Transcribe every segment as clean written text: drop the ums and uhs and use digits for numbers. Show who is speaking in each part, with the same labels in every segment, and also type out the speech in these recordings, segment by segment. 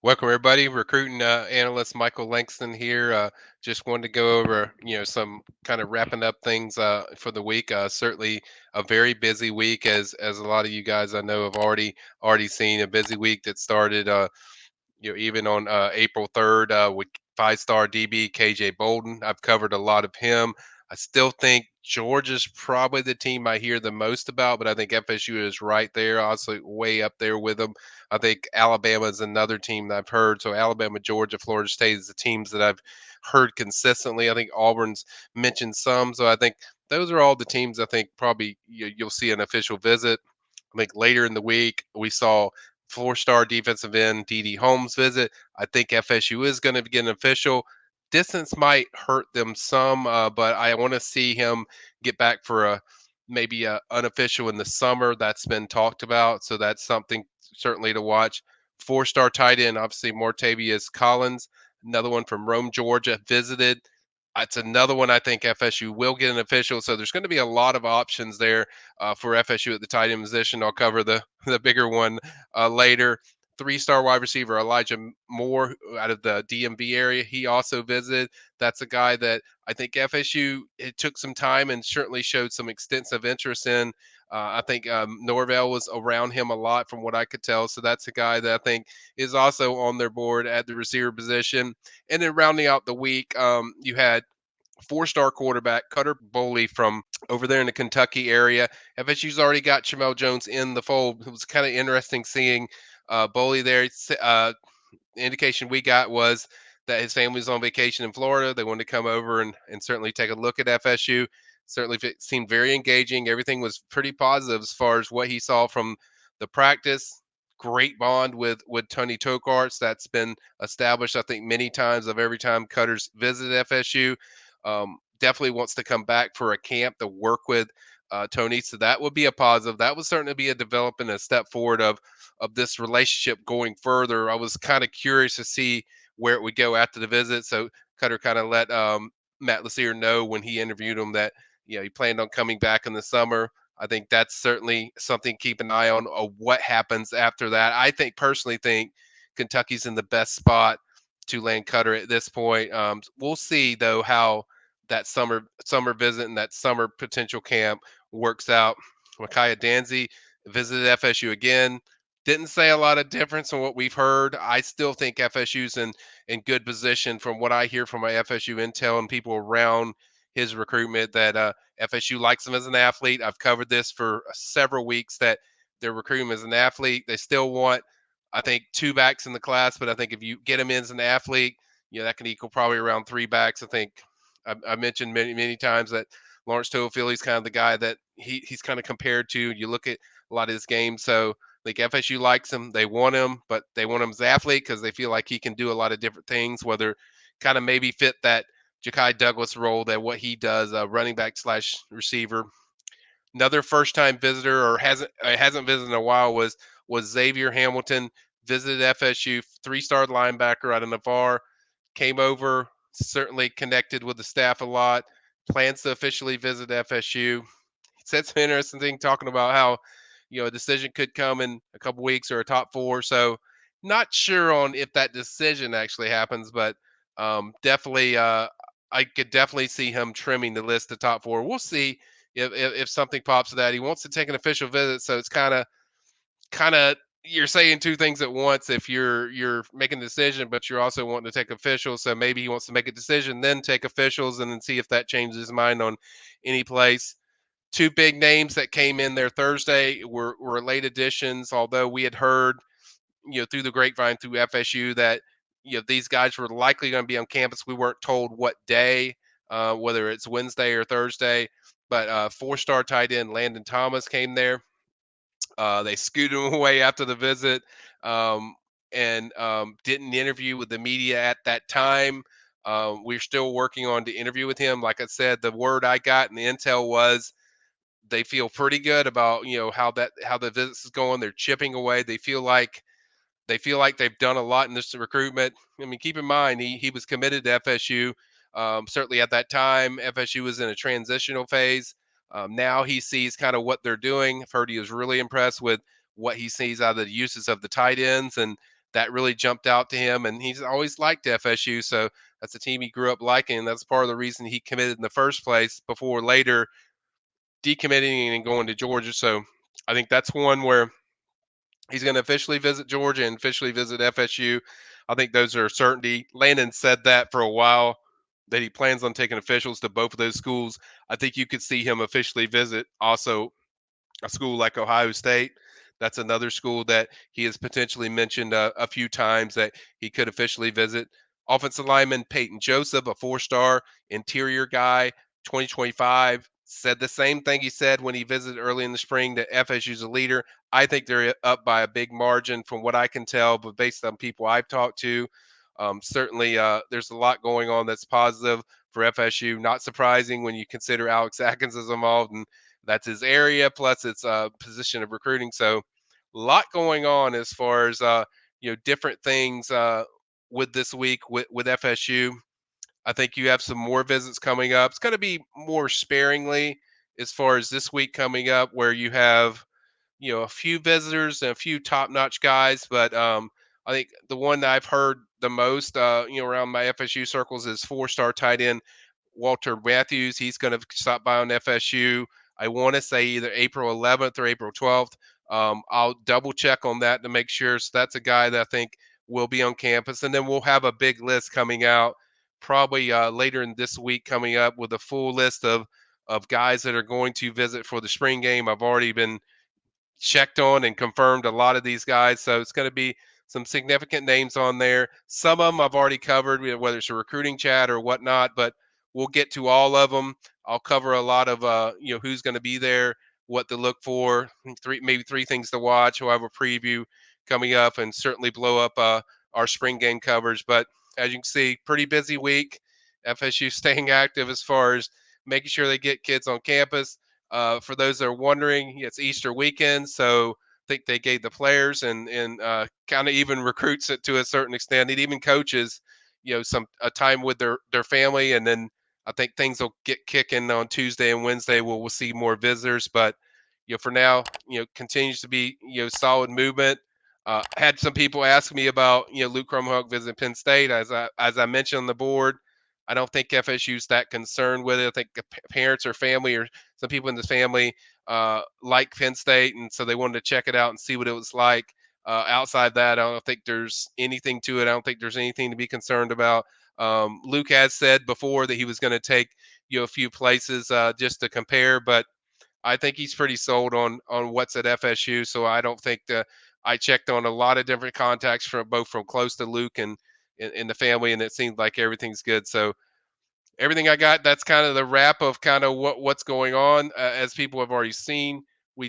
Speaker 1: Welcome everybody. Recruiting analyst Michael Langston here. Just wanted to go over, some kind of wrapping up things for the week. Certainly a very busy week, as a lot of you guys I know have already seen a busy week that started. Even on April 3rd with five-star DB KJ Bolden. I've covered a lot of him. I still think Georgia's probably the team I hear the most about, but I think FSU is right there, also way up there with them. I think Alabama is another team that I've heard. So Alabama, Georgia, Florida State is the teams that I've heard consistently. I think Auburn's mentioned some, so I think those are all the teams I think probably you'll see an official visit. I think later in the week we saw four-star defensive end D.D. Holmes visit. I think FSU is going to get an official. Distance might hurt them some, but I want to see him get back for a maybe a unofficial in the summer. That's been talked about, so that's something certainly to watch. Four-star tight end, obviously Mortavius Collins, another one from Rome, Georgia, visited. It's another one I think FSU will get an official. So there's going to be a lot of options there for FSU at the tight end position. I'll cover the bigger one later. Three-star wide receiver Elijah Moore out of the DMV area. He also visited. That's a guy that I think FSU it took some time and certainly showed some extensive interest in. I think Norvell was around him a lot from what I could tell. So that's a guy that I think is also on their board at the receiver position. And then rounding out the week, you had four-star quarterback Cutter Boley from over there in the Kentucky area. FSU's already got Jamel Jones in the fold. It was kind of interesting seeing Boley there. The indication we got was that his family was on vacation in Florida. They wanted to come over and certainly take a look at FSU. Certainly it seemed very engaging. Everything was pretty positive as far as what he saw from the practice. Great bond with Tony Tokarts. That's been established, I think, many times of every time Cutter's visited FSU. Definitely wants to come back for a camp to work with Tony. So that would be a positive. That would certainly be a development, a step forward of this relationship going further. I was kind of curious to see where it would go after the visit. So Cutter kind of let Matt Lassier know when he interviewed him that he planned on coming back in the summer. I think that's certainly something to keep an eye on. What happens after that? I think personally think Kentucky's in the best spot to land Cutter at this point. We'll see though how that summer visit and that summer potential camp works out. Micaiah Danzy visited FSU again. Didn't say a lot of difference in what we've heard. I still think FSU's in good position from what I hear from my FSU intel and people around his recruitment that FSU likes him as an athlete. I've covered this for several weeks that they're recruiting him as an athlete. They still want, I think, two backs in the class, but I think if you get him in as an athlete, that can equal probably around three backs. I think I mentioned many times that Lawrence Toafili is kind of the guy that he's kind of compared to. You look at a lot of his games, so like FSU likes him, they want him, but they want him as an athlete because they feel like he can do a lot of different things, whether kind of maybe fit that Ja'Kai Douglas role that what he does, running back slash receiver. Another first time visitor or hasn't visited in a while was Xavier Hamilton. Visited FSU, three-star linebacker out of Navarre. Came over, certainly connected with the staff a lot. Plans to officially visit FSU. He said some interesting thing talking about how a decision could come in a couple weeks or a top four. So not sure on if that decision actually happens, but definitely I could definitely see him trimming the list to top four. We'll see if something pops of that. He wants to take an official visit, so it's kind of you're saying two things at once if you're making a decision, but you're also wanting to take officials. So maybe he wants to make a decision, then take officials, and then see if that changes his mind on any place. Two big names that came in there Thursday were late additions, although we had heard, through the grapevine through FSU that, these guys were likely going to be on campus. We weren't told what day, whether it's Wednesday or Thursday, but four-star tight end Landon Thomas came there. They scooted him away after the visit and didn't interview with the media at that time. We're still working on the interview with him. Like I said, the word I got and the intel was they feel pretty good about how the visits is going. They're chipping away. They feel like they've done a lot in this recruitment. I mean, keep in mind he was committed to FSU. Certainly at that time, FSU was in a transitional phase. Now he sees kind of what they're doing. I've heard he was really impressed with what he sees out of the uses of the tight ends, and that really jumped out to him, and he's always liked FSU. So that's a team he grew up liking. And that's part of the reason he committed in the first place before later decommitting and going to Georgia. So I think that's one where he's going to officially visit Georgia and officially visit FSU. I think those are a certainty. Landon said that for a while, that he plans on taking officials to both of those schools. I think you could see him officially visit also a school like Ohio State. That's another school that he has potentially mentioned a few times that he could officially visit. Offensive lineman Peyton Joseph, a 4-star interior guy, 2025, said the same thing he said when he visited early in the spring, that FSU's a leader. I think they're up by a big margin from what I can tell, but based on people I've talked to, certainly there's a lot going on that's positive for FSU. Not surprising when you consider Alex Atkins is involved, and that's his area, plus its position of recruiting. So, a lot going on as far as different things with this week with FSU. I think you have some more visits coming up. It's going to be more sparingly as far as this week coming up, where you have a few visitors and a few top-notch guys. But I think the one that I've heard the most, around my FSU circles is 4-star tight end Walter Matthews. He's going to stop by on FSU. I want to say either April 11th or April 12th. I'll double check on that to make sure. So that's a guy that I think will be on campus, and then we'll have a big list coming out probably later in this week, coming up with a full list of guys that are going to visit for the spring game. I've already been checked on and confirmed a lot of these guys. So it's going to be some significant names on there. Some of them I've already covered, whether it's a recruiting chat or whatnot, but we'll get to all of them. I'll cover a lot of, who's going to be there, what to look for, maybe three things to watch. We'll have a preview coming up and certainly blow up our spring game coverage. But as you can see, pretty busy week. FSU staying active as far as making sure they get kids on campus. For those that are wondering, it's Easter weekend, so I think they gave the players and kind of even recruits it to a certain extent, and even coaches, some a time with their family, and then I think things will get kicking on Tuesday and Wednesday. We'll see more visitors, but for now, continues to be solid movement. Had some people ask me about Luke Crumhawk visiting Penn State, as I mentioned on the board. I don't think FSU's that concerned with it. I think the parents or family or some people in the family like Penn State, and so they wanted to check it out and see what it was like. Outside that, I don't think there's anything to it. I don't think there's anything to be concerned about. Luke has said before that he was going to take a few places just to compare, but I think he's pretty sold on what's at FSU. So I don't think I checked on a lot of different contacts from both from close to Luke and in the family, and it seems like everything's good. So everything I got, that's kind of the wrap of kind of what's going on. As people have already seen, we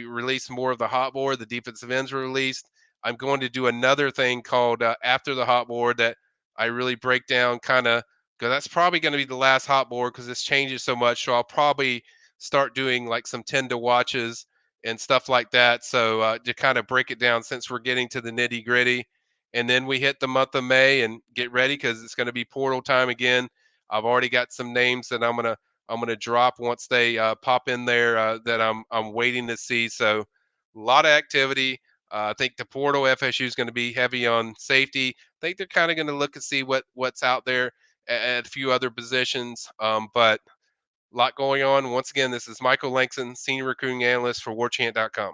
Speaker 1: released more of the hot board. The defensive ends were released. I'm going to do another thing called after the hot board that I really break down kind of, because that's probably going to be the last hot board because this changes so much. So I'll probably start doing like some 10 to watches and stuff like that. So to kind of break it down, since we're getting to the nitty gritty, and then we hit the month of May and get ready because it's going to be portal time again. I've already got some names that I'm gonna drop once they pop in there that I'm waiting to see. So a lot of activity. I think the portal FSU is going to be heavy on safety. I think they're kind of going to look and see what's out there at a few other positions. But a lot going on. Once again, this is Michael Langston, senior recruiting analyst for WarChant.com.